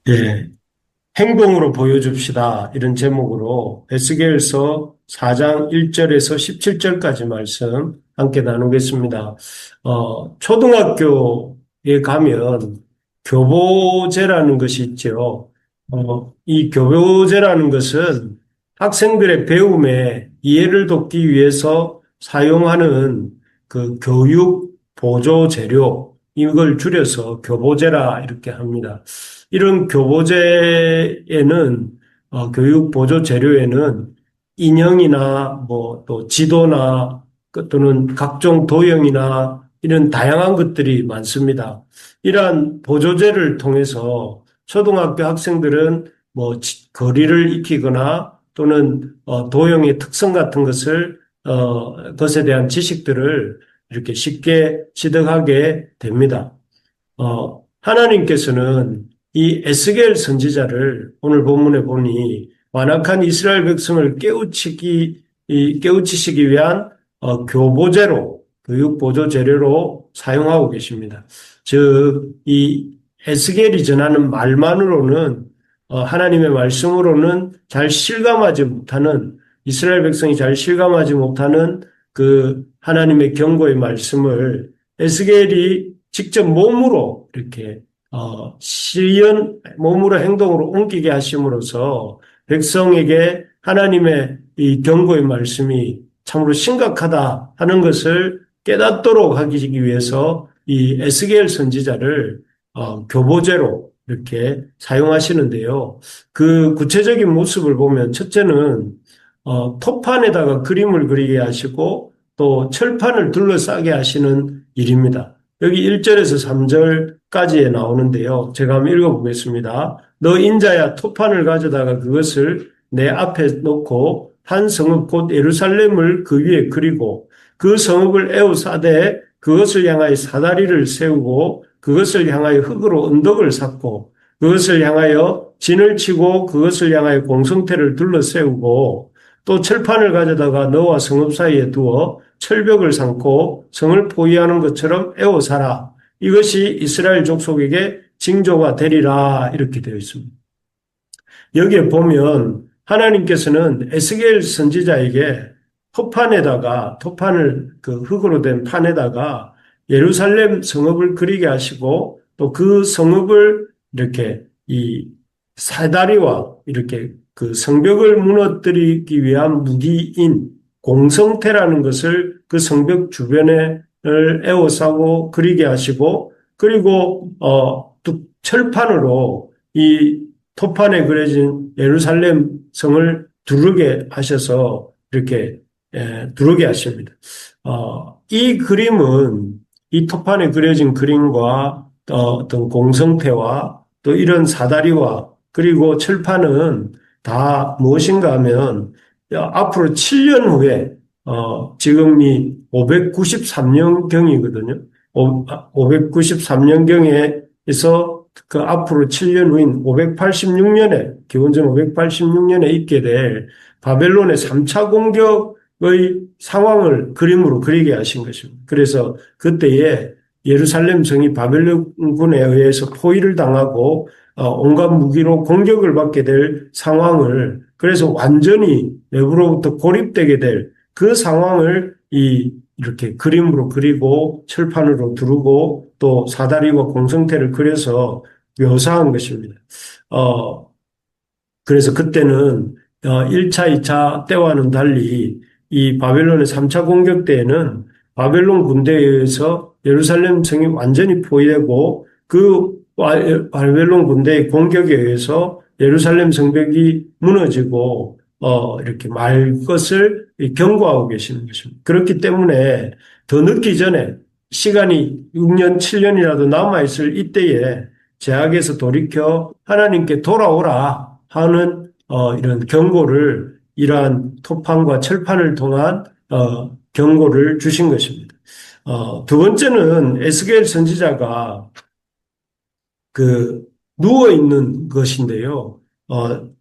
예, 행동으로 보여줍시다. 이런 제목으로 에스겔서 4장 1절에서 17절까지 말씀 함께 나누겠습니다. 초등학교에 가면 교보제라는 것이 있죠. 이 교보제라는 것은 학생들의 배움에 이해를 돕기 위해서 사용하는 그 교육 보조 재료, 이걸 줄여서 교보제라 이렇게 합니다. 이런 교보제에는 교육 보조 재료에는 인형이나 뭐 또 지도나 또는 각종 도형이나 이런 다양한 것들이 많습니다. 이러한 보조제를 통해서 초등학교 학생들은 뭐 거리를 익히거나 또는 도형의 특성 같은 것에 대한 지식들을 이렇게 쉽게 취득하게 됩니다. 하나님께서는 이 에스겔 선지자를 오늘 본문에 보니 완악한 이스라엘 백성을 깨우치시기 위한 교보제로, 교육보조 재료로 사용하고 계십니다. 즉, 이 에스겔이 전하는 말만으로는 하나님의 말씀으로는 잘 실감하지 못하는, 이스라엘 백성이 잘 실감하지 못하는 그 하나님의 경고의 말씀을 에스겔이 직접 몸으로 이렇게 몸으로 행동으로 옮기게 하심으로써 백성에게 하나님의 이 경고의 말씀이 참으로 심각하다 하는 것을 깨닫도록 하기 위해서 이 에스겔 선지자를 교보제로 이렇게 사용하시는데요. 그 구체적인 모습을 보면 첫째는 토판에다가 그림을 그리게 하시고 또 철판을 둘러싸게 하시는 일입니다. 여기 1절에서 3절까지에 나오는데요. 제가 한번 읽어보겠습니다. 너 인자야 토판을 가져다가 그것을 내 앞에 놓고 한 성읍 곧 예루살렘을 그 위에 그리고 그 성읍을 에워싸되 그것을 향하여 사다리를 세우고 그것을 향하여 흙으로 언덕을 쌓고 그것을 향하여 진을 치고 그것을 향하여 공성태를 둘러세우고 또 철판을 가져다가 너와 성읍 사이에 두어 철벽을 삼고 성을 포위하는 것처럼 에워싸라. 이것이 이스라엘 족속에게 징조가 되리라 이렇게 되어 있습니다. 여기에 보면 하나님께서는 에스겔 선지자에게 토판을 그 흙으로 된 판에다가 예루살렘 성읍을 그리게 하시고 또 그 성읍을 이렇게 이 사다리와 이렇게 그 성벽을 무너뜨리기 위한 무기인 공성태라는 것을 그 성벽 주변에 에워싸고 그리게 하시고 그리고 철판으로 이 토판에 그려진 예루살렘 성을 두르게 하셔서 이렇게 두르게 하십니다. 이 그림은 이 토판에 그려진 그림과 어떤 공성태와 또 이런 사다리와 그리고 철판은 다 무엇인가 하면 앞으로 7년 후에 지금이 593년경이거든요. 593년경에서 그 앞으로 7년 후인 586년에 기원전 586년에 있게 될 바벨론의 3차 공격의 상황을 그림으로 그리게 하신 것입니다. 그래서 그때에 예루살렘 성이 바벨론군에 의해서 포위를 당하고 온갖 무기로 공격을 받게 될 상황을 그래서 완전히 내부로부터 고립되게 될 그 상황을 이렇게 그림으로 그리고 철판으로 두르고 또 사다리와 공성태를 그려서 묘사한 것입니다. 그래서 그때는 1차, 2차 때와는 달리 이 바벨론의 3차 공격 때에는 바벨론 군대에 의해서 예루살렘 성이 완전히 포위되고 그 바벨론 군대의 공격에 의해서 예루살렘 성벽이 무너지고 이렇게 말 것을 경고하고 계시는 것입니다. 그렇기 때문에 더 늦기 전에 시간이 6년, 7년이라도 남아있을 이때에 죄악에서 돌이켜 하나님께 돌아오라 하는 이런 경고를 이러한 토판과 철판을 통한 경고를 주신 것입니다. 두 번째는 에스겔 선지자가 그 누워 있는 것인데요.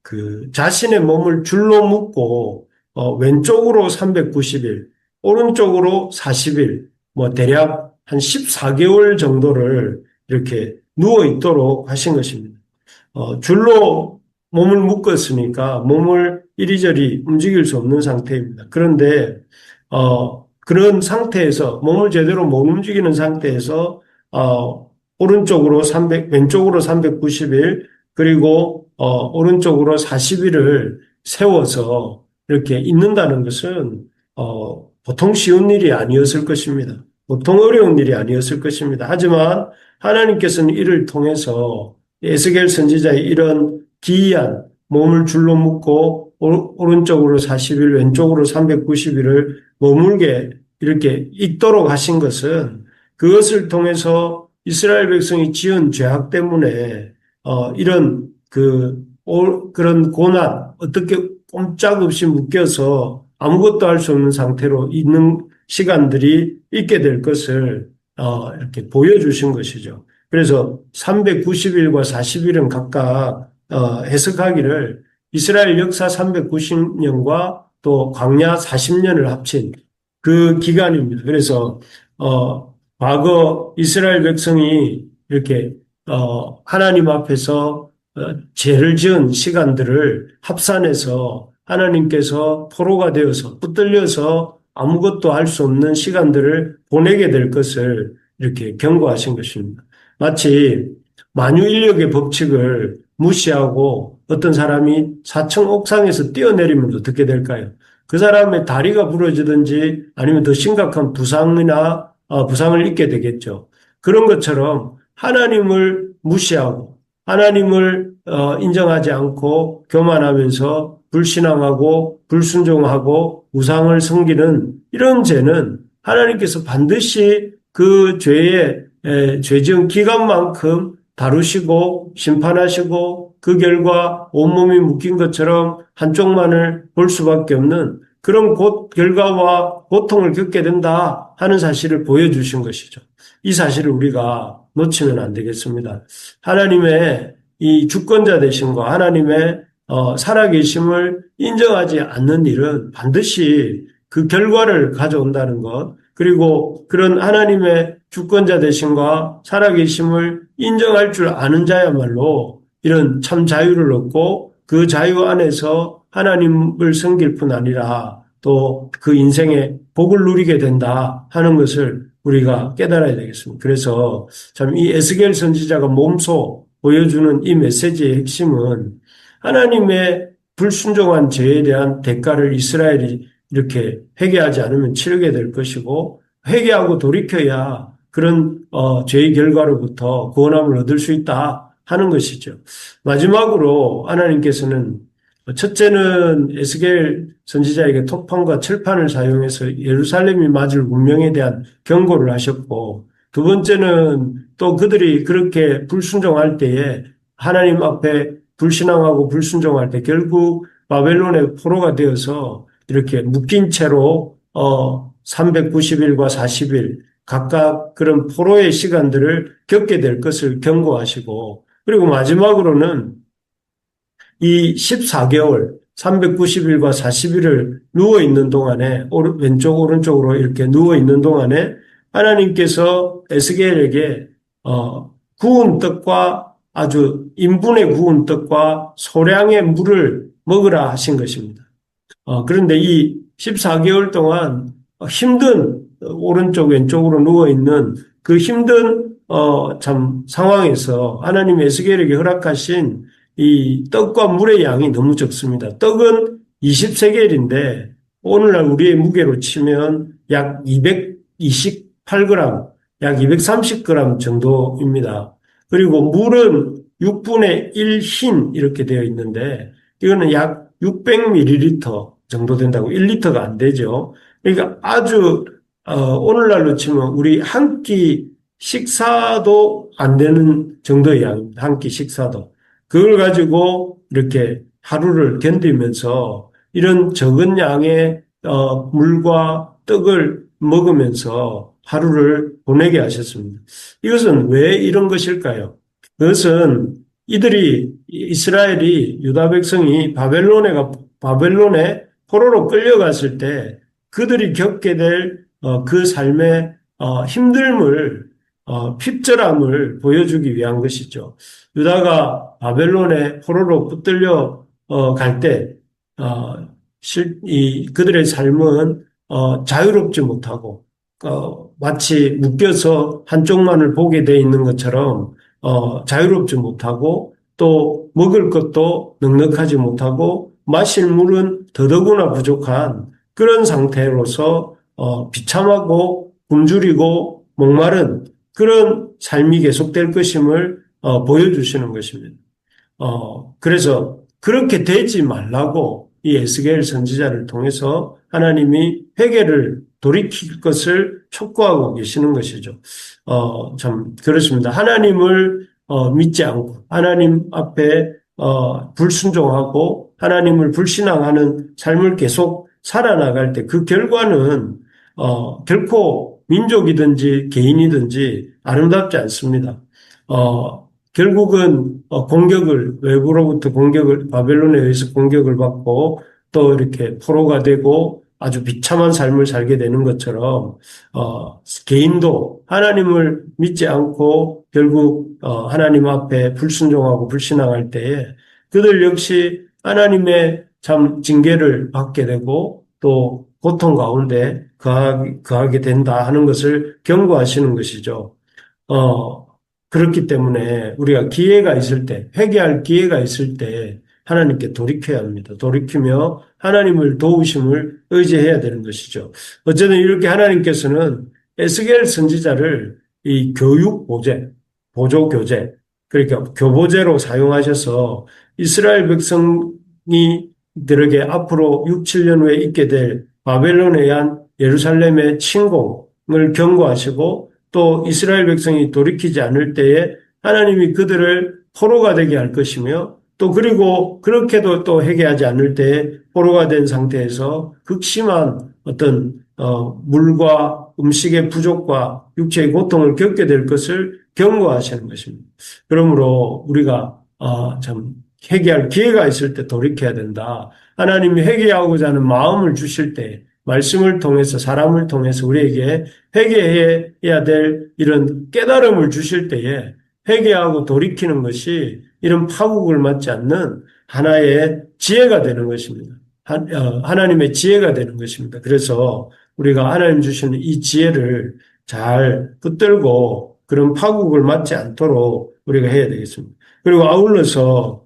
그 자신의 몸을 줄로 묶고 왼쪽으로 390일, 오른쪽으로 40일, 뭐 대략 한 14개월 정도를 이렇게 누워 있도록 하신 것입니다. 줄로 몸을 묶었으니까 몸을 이리저리 움직일 수 없는 상태입니다. 그런데 그런 상태에서 몸을 제대로 못 움직이는 상태에서 오른쪽으로 300, 왼쪽으로 390일 그리고 오른쪽으로 40일을 세워서 이렇게 있는다는 것은 보통 쉬운 일이 아니었을 것입니다. 보통 어려운 일이 아니었을 것입니다. 하지만 하나님께서는 이를 통해서 에스겔 선지자의 이런 기이한 몸을 줄로 묶고 오른쪽으로 40일, 왼쪽으로 390일을 머물게 이렇게 있도록 하신 것은 그것을 통해서 이스라엘 백성이 지은 죄악 때문에 이런 그런 고난, 어떻게 꼼짝없이 묶여서 아무것도 할 수 없는 상태로 있는 시간들이 있게 될 것을 이렇게 보여주신 것이죠. 그래서 390일과 40일은 각각 해석하기를 이스라엘 역사 390년과 또 광야 40년을 합친 그 기간입니다. 그래서 과거 이스라엘 백성이 이렇게 하나님 앞에서 죄를 지은 시간들을 합산해서 하나님께서 포로가 되어서 붙들려서 아무것도 할 수 없는 시간들을 보내게 될 것을 이렇게 경고하신 것입니다. 마치 만유인력의 법칙을 무시하고 어떤 사람이 4층 옥상에서 뛰어내리면 어떻게 될까요? 그 사람의 다리가 부러지든지 아니면 더 심각한 부상을 입게 되겠죠. 그런 것처럼 하나님을 무시하고 하나님을 인정하지 않고 교만하면서 불신앙하고 불순종하고 우상을 섬기는 이런 죄는 하나님께서 반드시 그 죄 지은 기간만큼 다루시고 심판하시고 그 결과 온몸이 묶인 것처럼 한쪽만을 볼 수밖에 없는 그런 결과와 고통을 겪게 된다 하는 사실을 보여주신 것이죠. 이 사실을 우리가 놓치면 안 되겠습니다. 하나님의 이 주권자 되심과 하나님의 살아계심을 인정하지 않는 일은 반드시 그 결과를 가져온다는 것, 그리고 그런 하나님의 주권자 되심과 살아계심을 인정할 줄 아는 자야말로 이런 참 자유를 얻고 그 자유 안에서 하나님을 섬길 뿐 아니라 또 그 인생의 복을 누리게 된다 하는 것을 우리가 깨달아야 되겠습니다. 그래서 참 이 에스겔 선지자가 몸소 보여주는 이 메시지의 핵심은 하나님의 불순종한 죄에 대한 대가를 이스라엘이 이렇게 회개하지 않으면 치르게 될 것이고 회개하고 돌이켜야 그런 죄의 결과로부터 구원함을 얻을 수 있다 하는 것이죠. 마지막으로 하나님께서는 첫째는 에스겔 선지자에게 토판과 철판을 사용해서 예루살렘이 맞을 운명에 대한 경고를 하셨고 두 번째는 또 그들이 그렇게 불순종할 때에 하나님 앞에 불신앙하고 불순종할 때 결국 바벨론의 포로가 되어서 이렇게 묶인 채로 390일과 40일 각각 그런 포로의 시간들을 겪게 될 것을 경고하시고 그리고 마지막으로는 이 14개월 390일과 40일을 누워있는 동안에 왼쪽 오른쪽으로 이렇게 누워있는 동안에 하나님께서 에스겔에게 구운 떡과 아주 인분의 구운 떡과 소량의 물을 먹으라 하신 것입니다. 그런데 이 14개월 동안 힘든 오른쪽 왼쪽으로 누워있는 그 힘든 참 상황에서 하나님 에스겔에게 허락하신 이 떡과 물의 양이 너무 적습니다. 떡은 20세겔인데 오늘날 우리의 무게로 치면 약 228g, 약 230g 정도입니다. 그리고 물은 6분의 1 흰 이렇게 되어 있는데 이거는 약 600ml 정도 된다고 1리터가 안 되죠. 그러니까 아주 오늘날로 치면 우리 한 끼 식사도 안 되는 정도의 양입니다. 한 끼 식사도. 그걸 가지고 이렇게 하루를 견디면서 이런 적은 양의 물과 떡을 먹으면서 하루를 보내게 하셨습니다. 이것은 왜 이런 것일까요? 그것은 이스라엘이 유다 백성이 바벨론에 포로로 끌려갔을 때 그들이 겪게 될 그 삶의 힘듦을 핍절함을 보여주기 위한 것이죠. 유다가 바벨론의 포로로 붙들려 갈 때, 그들의 삶은 자유롭지 못하고 마치 묶여서 한쪽만을 보게 돼 있는 것처럼 자유롭지 못하고 또 먹을 것도 넉넉하지 못하고 마실 물은 더더구나 부족한 그런 상태로서 비참하고 굶주리고 목마른 그런 삶이 계속될 것임을 보여주시는 것입니다. 그래서 그렇게 되지 말라고 이 에스겔 선지자를 통해서 하나님이 회개를 돌이킬 것을 촉구하고 계시는 것이죠. 참 그렇습니다. 하나님을 믿지 않고 하나님 앞에 불순종하고 하나님을 불신앙하는 삶을 계속 살아나갈 때 그 결과는 결코 민족이든지 개인이든지 아름답지 않습니다. 결국은 외부로부터 공격을 바벨론에 의해서 공격을 받고 또 이렇게 포로가 되고 아주 비참한 삶을 살게 되는 것처럼 개인도 하나님을 믿지 않고 결국 하나님 앞에 불순종하고 불신앙할 때에 그들 역시 하나님의 참 징계를 받게 되고 또 고통 가운데 거하게 된다 하는 것을 경고하시는 것이죠. 그렇기 때문에 우리가 기회가 있을 때, 회개할 기회가 있을 때 하나님께 돌이켜야 합니다. 돌이키며 하나님을 도우심을 의지해야 되는 것이죠. 어쨌든 이렇게 하나님께서는 에스겔 선지자를 이 교육 보제, 보조 교재, 그러니까 교보제로 사용하셔서 이스라엘 백성이들에게 앞으로 6, 7년 후에 있게 될 바벨론에 의한 예루살렘의 침공을 경고하시고 또 이스라엘 백성이 돌이키지 않을 때에 하나님이 그들을 포로가 되게 할 것이며 또 그리고 그렇게도 또 회개하지 않을 때에 포로가 된 상태에서 극심한 어떤 물과 음식의 부족과 육체의 고통을 겪게 될 것을 경고하시는 것입니다. 그러므로 우리가 참 회개할 기회가 있을 때 돌이켜야 된다. 하나님이 회개하고자 하는 마음을 주실 때 말씀을 통해서 사람을 통해서 우리에게 회개해야 될 이런 깨달음을 주실 때에 회개하고 돌이키는 것이 이런 파국을 맞지 않는 하나의 지혜가 되는 것입니다. 하나님의 지혜가 되는 것입니다. 그래서 우리가 하나님 주시는 이 지혜를 잘 붙들고 그런 파국을 맞지 않도록 우리가 해야 되겠습니다. 그리고 아울러서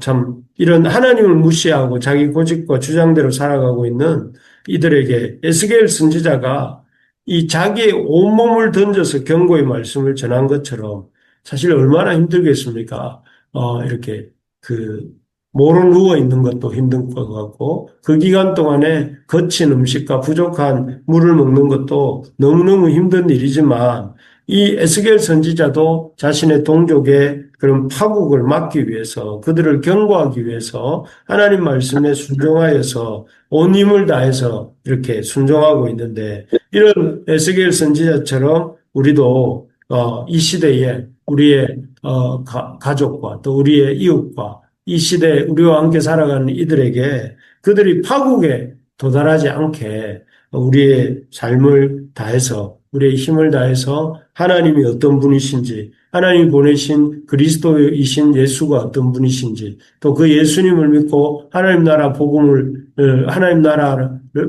참 이런 하나님을 무시하고 자기 고집과 주장대로 살아가고 있는 이들에게 에스겔 선지자가 이 자기의 온몸을 던져서 경고의 말씀을 전한 것처럼 사실 얼마나 힘들겠습니까? 이렇게 모로 누워 있는 것도 힘든 것 같고 그 기간 동안에 거친 음식과 부족한 물을 먹는 것도 너무너무 힘든 일이지만 이 에스겔 선지자도 자신의 동족의 그런 파국을 막기 위해서 그들을 경고하기 위해서 하나님 말씀에 순종하여서 온 힘을 다해서 이렇게 순종하고 있는데 이런 에스겔 선지자처럼 우리도 이 시대에 우리의 가족과 또 우리의 이웃과 이 시대에 우리와 함께 살아가는 이들에게 그들이 파국에 도달하지 않게 우리의 삶을 다해서 우리의 힘을 다해서 하나님이 어떤 분이신지 하나님이 보내신 그리스도이신 예수가 어떤 분이신지 또 그 예수님을 믿고 하나님 나라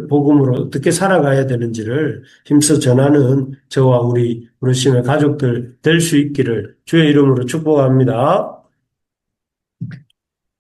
복음으로 어떻게 살아가야 되는지를 힘써 전하는 저와 우리 부르심의 가족들 될 수 있기를 주의 이름으로 축복합니다.